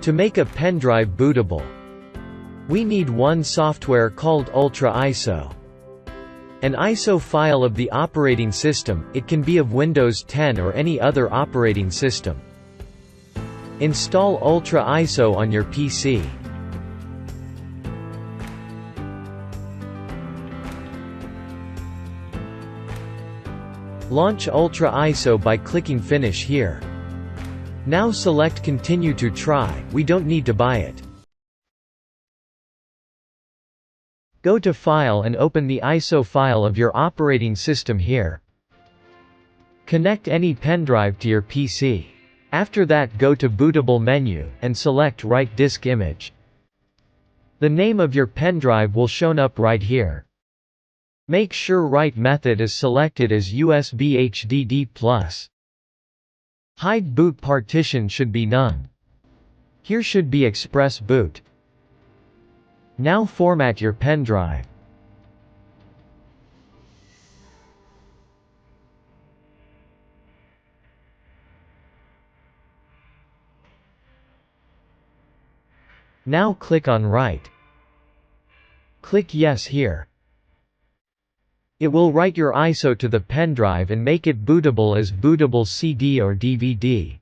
To make a pendrive bootable, we need one software called Ultra ISO. An ISO file of the operating system, it can be of Windows 10 or any other operating system. Install Ultra ISO on your PC. Launch Ultra ISO by clicking Finish here. Now select Continue to try, we don't need to buy it. Go to File and open the ISO file of your operating system here. Connect any pendrive to your PC. After that go to Bootable menu, and select Write Disk Image. The name of your pendrive will shown up right here. Make sure write method is selected as USB HDD+. Hide boot partition should be none. Here should be Express Boot. Now format your pendrive. Now click on Write. Click Yes here. It will write your ISO to the pendrive and make it bootable as bootable CD or DVD.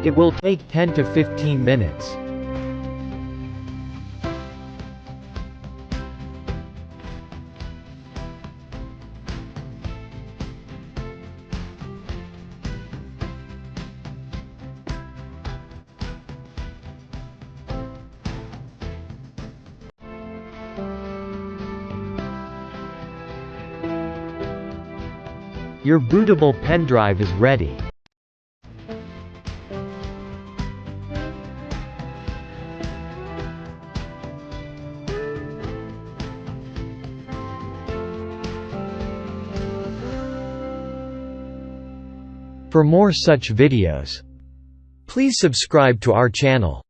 It will take 10 to 15 minutes. Your bootable pendrive is ready. For more such videos, please subscribe to our channel.